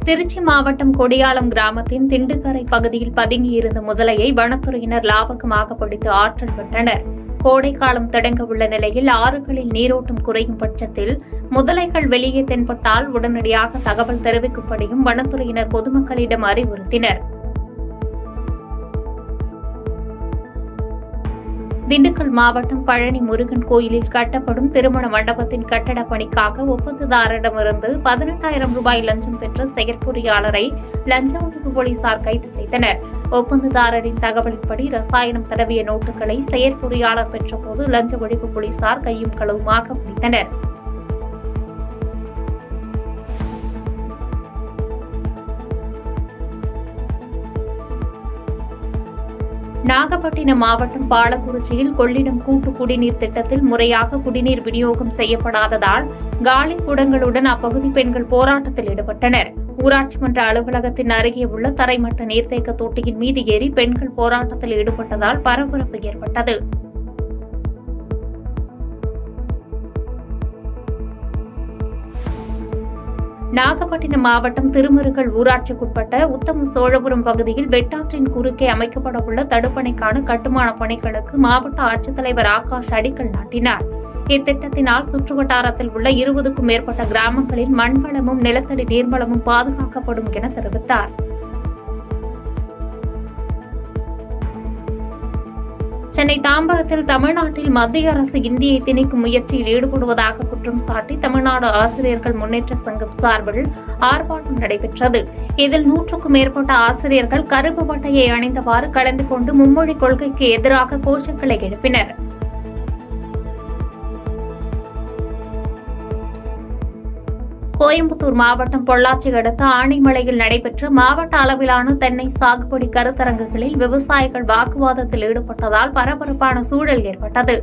திருச்சி மாவட்டம் கொடியாலம் கிராமத்தின் திண்டுக்கரை பகுதியில் பதுங்கியிருந்த முதலையை வனத்துறையினர் லாபகமாக பிடித்து ஆற்றல் விட்டனர். கோடைக்காலம் தொடங்க உள்ள நிலையில் ஆறுகளில் நீரோட்டம் குறையும் பட்சத்தில் முதலைகள் வெளியே தென்பட்டால் உடனடியாக தகவல் தெரிவிக்கும்படியும் வனத்துறையினர் பொதுமக்களிடம் அறிவுறுத்தினர். திண்டுக்கல் மாவட்டம் பழனி முருகன் கோயிலில் கட்டப்படும் திருமண மண்டபத்தின் கட்டட பணிக்காக ஒப்பந்ததாரரிடமிருந்து 18,000 ரூபாய் லஞ்சம் பெற்ற செயற்பொறியாளரை லஞ்ச ஒழிப்பு போலீசார் கைது செய்தனர். ஒப்பந்ததாரரின் தகவலின்படி ரசாயனம் தடவிய நோட்டுகளை செயற்பொறியாளர் பெற்றபோது லஞ்ச ஒழிப்பு போலீசார் கையும் களவுமாக பிடித்தனர். நாகப்பட்டினம் மாவட்டம் பாலக்குறிச்சியில் கொள்ளிடம் கூட்டு குடிநீர் திட்டத்தில் முறையாக குடிநீர் விநியோகம் செய்யப்படாததால் காலி குடங்களுடன் அப்பகுதி பெண்கள் போராட்டத்தில் ஈடுபட்டனர். ஊராட்சி மன்ற அலுவலகத்தின் அருகே உள்ள தரைமட்ட நீர்த்தேக்க தொட்டியின் மீது ஏறி பெண்கள் போராட்டத்தில் ஈடுபட்டதால் பரபரப்பு ஏற்பட்டது. நாகப்பட்டினம் மாவட்டம் திருமருகல் ஊராட்சிக்குட்பட்ட உத்தம சோழபுரம் பகுதியில் வெட்டாற்றின் குறுக்கே அமைக்கப்படவுள்ள தடுப்பணைக்கான கட்டுமான பணிகளுக்கு மாவட்ட ஆட்சித்தலைவர் ஆகாஷ் அடிக்கல் நாட்டினார். இத்திட்டத்தினால் சுற்றுவட்டாரத்தில் உள்ள 20க்கும் மேற்பட்ட கிராமங்களில் மண்வளமும் நிலத்தடி நீர்வளமும் பாதுகாக்கப்படும் என தெரிவித்தார். சென்னை தாம்பரத்தில் தமிழ்நாட்டில் மத்திய அரசு இந்தியை திணிக்கும் முயற்சியில் ஈடுபடுவதாக குற்றம் சாட்டி தமிழ்நாடு ஆசிரியர்கள் முன்னேற்ற சங்கம் சார்பில் ஆர்ப்பாட்டம் நடைபெற்றது. இதில் 100க்கும் மேற்பட்ட ஆசிரியர்கள் கருப்பு பட்டையை அணிந்தவாறு கலந்து கொண்டு மும்மொழி கொள்கைக்கு எதிராக கோஷங்களை எழுப்பினர். கோயம்புத்தூர் மாவட்டம் பொள்ளாச்சி அடுத்த ஆனைமலையில் நடைபெற்ற மாவட்ட அளவிலான தென்னை சாகுபடி கருத்தரங்குகளில் விவசாயிகள் வாக்குவாதத்தில் ஈடுபட்டதால் பரபரப்பான சூழல் ஏற்பட்டது.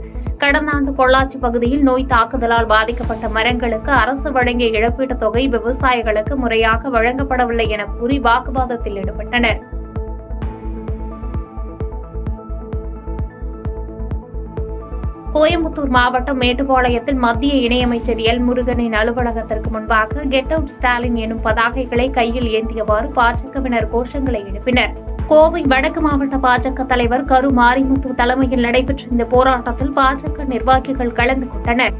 கடந்த ஆண்டு பொள்ளாச்சி பகுதியில் நோய் தாக்குதலால் பாதிக்கப்பட்ட மரங்களுக்கு அரசு வழங்கிய இழப்பீட்டுத் தொகை விவசாயிகளுக்கு முறையாக வழங்கப்படவில்லை என கூறி வாக்குவாதத்தில் ஈடுபட்டனர். கோயம்புத்தூர் மாவட்டம் மேட்டுப்பாளையத்தில் மத்திய இணையமைச்சர் எல் முருகனின் அலுவலகத்திற்கு முன்பாக கெட் அவுட் ஸ்டாலின் எனும் பதாகைகளை கையில் ஏந்தியவாறு பாஜகவினர் கோஷங்களை எழுப்பினர். கோவை வடக்கு மாவட்ட பாஜக தலைவர் கரு மாரிமுத்து தலைமையில் நடைபெற்ற இந்த போராட்டத்தில் பாஜக நிர்வாகிகள் கலந்து கொண்டனர்.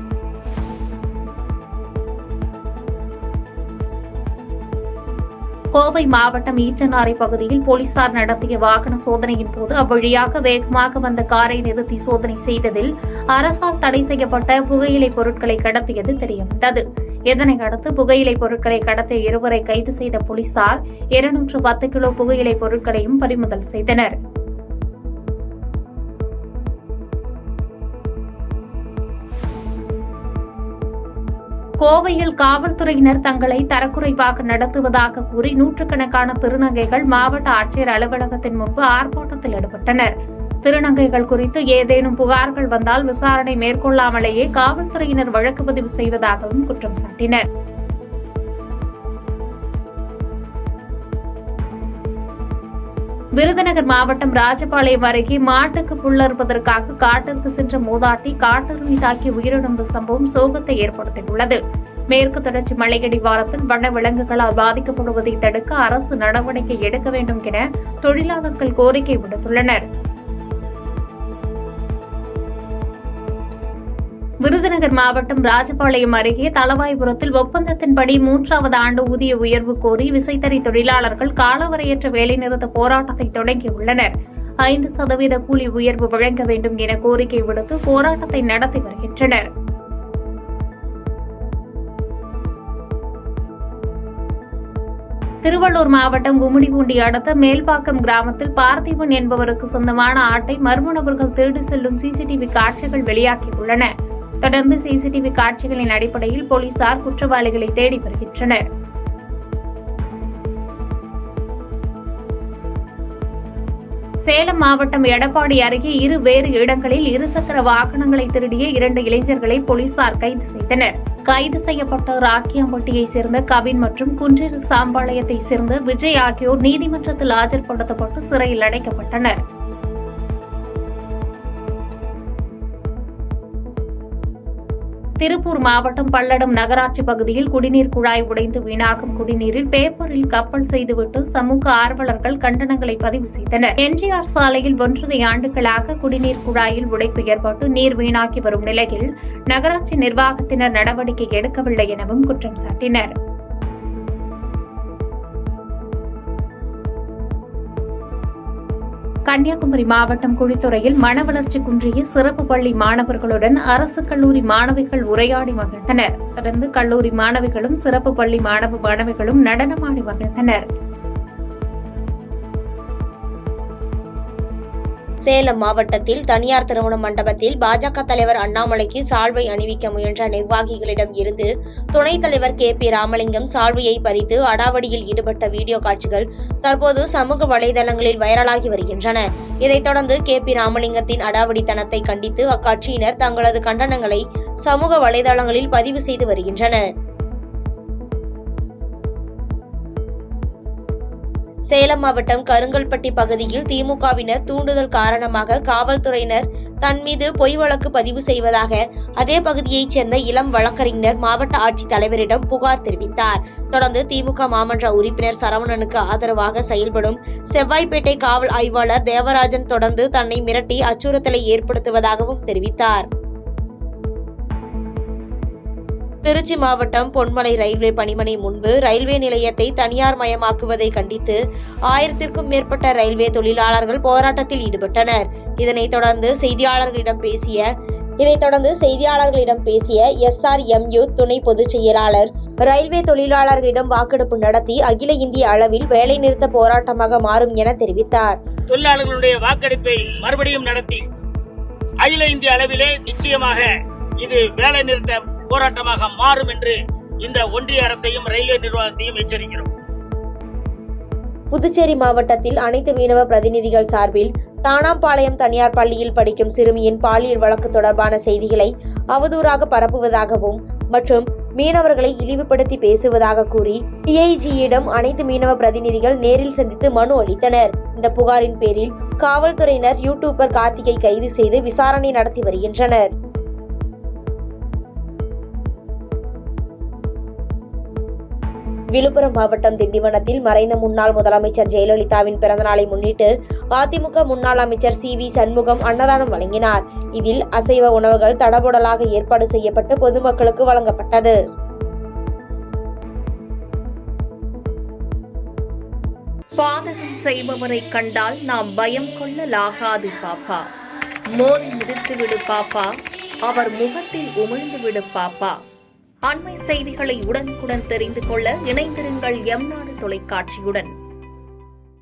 கோவை மாவட்டம் ஈச்சனாரை பகுதியில் போலீசார் நடத்திய வாகன சோதனையின் போது அவ்வழியாக வேகமாக வந்த காரை நிறுத்தி சோதனை செய்ததில் அரசால் தடை செய்யப்பட்ட புகையிலை பொருட்களை கடத்தியது தெரியவந்தது. இதனையடுத்து புகையிலை பொருட்களை கடத்திய இருவரை கைது செய்த போலீசார் 210 கிலோ புகையிலை பொருட்களையும் பறிமுதல் செய்தனர். கோவையில் காவல்துறையினர் தங்களை தரக்குறைவாக நடத்துவதாக கூறி நூற்றுக்கணக்கான திருநங்கைகள் மாவட்ட ஆட்சியர் அலுவலகத்தின் முன்பு ஆர்ப்பாட்டத்தில் ஈடுபட்டனர். திருநங்கைகள் குறித்து ஏதேனும் புகார்கள் வந்தால் விசாரணை மேற்கொள்ளாமலேயே காவல்துறையினர் வழக்கு பதிவு செய்வதாகவும் குற்றம் சாட்டினர். விருதுநகர் மாவட்டம் ராஜபாளையம் அருகே மாட்டுக்கு புல்லறுப்பதற்காக காட்டிற்கு சென்ற மூதாட்டி காட்டெருமை தாக்கி உயிரிழந்த சம்பவம் சோகத்தை ஏற்படுத்தியுள்ளது. மேற்கு தொடர்ச்சி மலையடிவாரத்தில் வன விலங்குகளால் பாதிக்கப்படுவதை தடுக்க அரசு நடவடிக்கை எடுக்க வேண்டும் என தொழிலாளர்கள் கோரிக்கை விடுத்துள்ளனர். விருதுநகர் மாவட்டம் ராஜபாளையம் அருகே தளவாய்புரத்தில் ஒப்பந்தத்தின்படி 3வது ஆண்டு ஊதிய உயர்வு கோரி விசைத்தறி தொழிலாளர்கள் காலவரையற்ற வேலைநிறுத்த போராட்டத்தை தொடங்கியுள்ளனர். 5% கூலி உயர்வு வழங்க வேண்டும் என கோரிக்கை விடுத்து போராட்டத்தை நடத்தி வருகின்றனர். திருவள்ளூர் மாவட்டம் கும்மிடிப்பூண்டி அடுத்த மேல்பாக்கம் கிராமத்தில் பார்த்திபன் என்பவருக்கு சொந்தமான ஆட்டை மர்ம நபர்கள் திருடி செல்லும் சிசிடிவி காட்சிகள் வெளியாகியுள்ளன. தொடர்ந்து சிசிடிவி காட்சிகளின் அடிப்படையில் போலீசார் குற்றவாளிகளை தேடி வருகின்றனர். சேலம் மாவட்டம் எடப்பாடி அருகே வேறு இடங்களில் இருசக்கர வாகனங்களை திருடிய 2 இளைஞர்களை போலீசார் கைது செய்தனர். கைது செய்யப்பட்ட ராக்கியாம்பட்டியைச் சேர்ந்த கவின் மற்றும் குன்றீர் சாம்பாளையத்தைச் சேர்ந்த விஜய் ஆகியோர் நீதிமன்றத்தில் ஆஜர்படுத்தப்பட்டு சிறையில் அடைக்கப்பட்டனர். திருப்பூர் மாவட்டம் பல்லடம் நகராட்சி பகுதியில் குடிநீர் குழாய் உடைந்து வீணாகும் குடிநீரில் பேப்பரில் கப்பல் செய்துவிட்டு சமூக ஆர்வலர்கள் கண்டனங்களை பதிவு செய்தனர். எம்ஜிஆர் சாலையில் 1.5 ஆண்டுகளாக குடிநீர் குழாயில் உடைப்பு ஏற்பட்டு நீர் வீணாக்கி வரும் நிலையில் நகராட்சி நிர்வாகத்தினர் நடவடிக்கை எடுக்கவில்லை எனவும் குற்றம் சாட்டினர். கன்னியாகுமரி மாவட்டம் குழித்துறையில் மனவளர்ச்சி குன்றிய சிறப்பு பள்ளி மாணவர்களுடன் அரசு கல்லூரி மாணவிகள் உரையாடி மகிழ்ந்தனர். தொடர்ந்து கல்லூரி மாணவிகளும் சிறப்பு பள்ளி மாணவிகளும் நடனமாடி மகிழ்ந்தனர். சேலம் மாவட்டத்தில் தனியார் திருமண மண்டபத்தில் பாஜக தலைவர் அண்ணாமலைக்கு சால்வை அணிவிக்க முயன்ற நிர்வாகிகளிடம் இருந்து துணைத் தலைவர் KP ராமலிங்கம் சால்வையை பறித்து அடாவடியில் ஈடுபட்ட வீடியோ காட்சிகள் தற்போது சமூக வலைதளங்களில் வைரலாகி வருகின்றன. இதைத் தொடர்ந்து KP ராமலிங்கத்தின் அடாவடித்தனத்தை கண்டித்து அக்கட்சியினர் தங்களது கண்டனங்களை சமூக வலைதளங்களில் பதிவு செய்து வருகின்றனர். சேலம் மாவட்டம் கருங்கல்பட்டி பகுதியில் திமுகவினர் தூண்டுதல் காரணமாக காவல்துறையினர் தன் மீது பொய் வழக்கு பதிவு செய்வதாக அதே பகுதியைச் சேர்ந்த இளம் வழக்கறிஞர் மாவட்ட ஆட்சித் தலைவரிடம் புகார் தெரிவித்தார். தொடர்ந்து திமுக மாமன்ற உறுப்பினர் சரவணனுக்கு ஆதரவாக செயல்படும் செவ்வாய்ப்பேட்டை காவல் ஆய்வாளர் தேவராஜன் தொடர்ந்து தன்னை மிரட்டி அச்சுறுத்தலை ஏற்படுத்துவதாகவும் தெரிவித்தார். திருச்சி மாவட்டம் பொன்மலை ரயில்வே பணிமனை முன்பு ரயில்வே நிலையத்தை தனியார் மயமாக்குவதை கண்டித்து 1000க்கும் மேற்பட்ட ரயில்வே தொழிலாளர்கள் போராட்டத்தில் ஈடுபட்டனர். இதனைத் தொடர்ந்து செய்தியாளர்களிடம் பேசிய SRMU துணை பொதுச் செயலாளர் ரயில்வே தொழிலாளர்களிடம் வாக்கெடுப்பு நடத்தி அகில இந்திய அளவில் வேலைநிறுத்த போராட்டமாக மாறும் என தெரிவித்தார். தொழிலாளர்களுடைய வாக்கெடுப்பை மறுபடியும் நடத்தி அகில இந்திய அளவிலே நிச்சயமாக இது வேலைநிறுத்த போராட்டமாக மாறும் என்று இந்த ஒன்றிய அரசையும் ரயில்வே நிர்வாகத்தையும் எச்சரிக்கிறோம். புதுச்சேரி மாவட்டத்தில் அனைத்து மீனவ பிரதிநிதிகள் சார்பில் தானாம்பாளையம் தனியார் பள்ளியில் படிக்கும் சிறுமியின் பாலியல் வழக்கு தொடர்பான செய்திகளை அவதூறாக பரப்புவதாகவும் மற்றும் மீனவர்களை இழிவுபடுத்தி பேசுவதாக கூறி TIG-யிடம் அனைத்து மீனவ பிரதிநிதிகள் நேரில் சந்தித்து மனு அளித்தனர். இந்த புகாரின் பேரில் காவல்துறையினர் யூடியூபர் கார்த்திகை கைது செய்து விசாரணை நடத்தி வருகின்றனர். விழுப்புரம் மாவட்டம் திண்டிவனத்தில் மறைந்த முன்னாள் முதலமைச்சர் ஜெயலலிதாவின் பிறந்தநாளை முன்னிட்டு அதிமுக முன்னாள் அமைச்சர் CV சண்முகம் அன்னதானம் வழங்கினார். இதில் அசைவ உணவுகள் தடபுடலாக ஏற்பாடு செய்யப்பட்டு பொதுமக்களுக்கு வழங்கப்பட்டது. பாதகம் செய்பவரை கண்டால் நாம் பயம் கொள்ளலாகாது பாப்பா. மோதி மிதித்துவிடு பாப்பா, அவர் முகத்தில் உமிழ்ந்துவிடு பாப்பா. அண்மை செய்திகளை உடனுக்குடன் தெரிந்து கொள்ள இணைந்திருங்கள் எம் நாடு தொலைக்காட்சியுடன்.